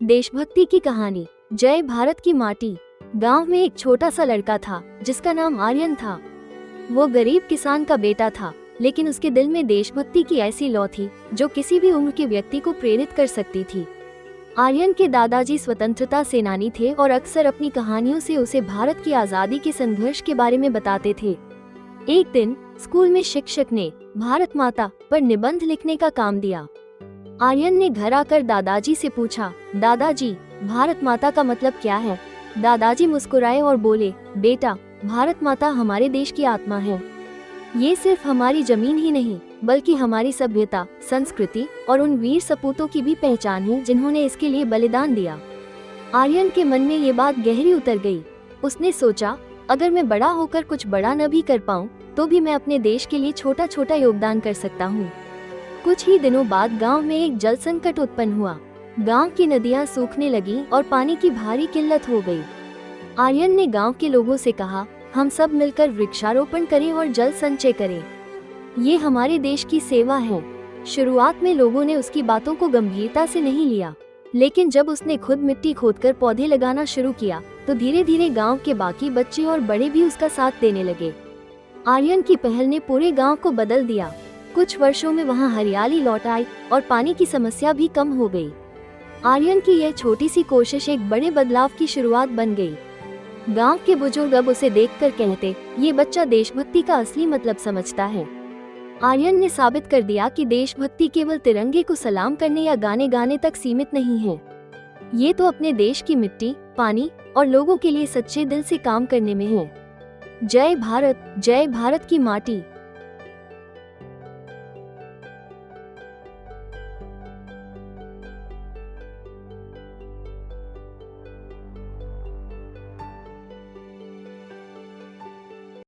देशभक्ति की कहानी। जय भारत की माटी। गांव में एक छोटा सा लड़का था जिसका नाम आर्यन था। वो गरीब किसान का बेटा था, लेकिन उसके दिल में देशभक्ति की ऐसी लौ थी जो किसी भी उम्र के व्यक्ति को प्रेरित कर सकती थी। आर्यन के दादाजी स्वतंत्रता सेनानी थे और अक्सर अपनी कहानियों से उसे भारत की आजादी के संघर्ष के बारे में बताते थे। एक दिन स्कूल में शिक्षक ने भारत माता पर निबंध लिखने का काम दिया। आर्यन ने घर आकर दादाजी से पूछा, दादाजी, भारत माता का मतलब क्या है? दादाजी मुस्कुराए और बोले, बेटा, भारत माता हमारे देश की आत्मा है। ये सिर्फ हमारी जमीन ही नहीं, बल्कि हमारी सभ्यता, संस्कृति और उन वीर सपूतों की भी पहचान है जिन्होंने इसके लिए बलिदान दिया। आर्यन के मन में ये बात गहरी उतर गई। उसने सोचा, अगर मैं बड़ा होकर कुछ बड़ा न भी कर पाऊँ, तो भी मैं अपने देश के लिए छोटा छोटा योगदान कर सकता हूँ। कुछ ही दिनों बाद गांव में एक जल संकट उत्पन्न हुआ। गांव की नदियां सूखने लगीं और पानी की भारी किल्लत हो गई। आर्यन ने गांव के लोगों से कहा, हम सब मिलकर वृक्षारोपण करें और जल संचय करें। ये हमारे देश की सेवा है। शुरुआत में लोगों ने उसकी बातों को गंभीरता से नहीं लिया, लेकिन जब उसने खुद मिट्टी खोदकर पौधे लगाना शुरू किया, तो धीरे धीरे गांव के बाकी बच्चे और बड़े भी उसका साथ देने लगे। आर्यन की पहल ने पूरे गांव को बदल दिया। कुछ वर्षों में वहां हरियाली लौट आई और पानी की समस्या भी कम हो गई। आर्यन की यह छोटी सी कोशिश एक बड़े बदलाव की शुरुआत बन गई। गांव के बुजुर्ग अब उसे देखकर कहते, ये बच्चा देशभक्ति का असली मतलब समझता है। आर्यन ने साबित कर दिया कि देशभक्ति केवल तिरंगे को सलाम करने या गाने गाने तक सीमित नहीं है। ये तो अपने देश की मिट्टी, पानी और लोगों के लिए सच्चे दिल से काम करने में है। जय भारत की माटी।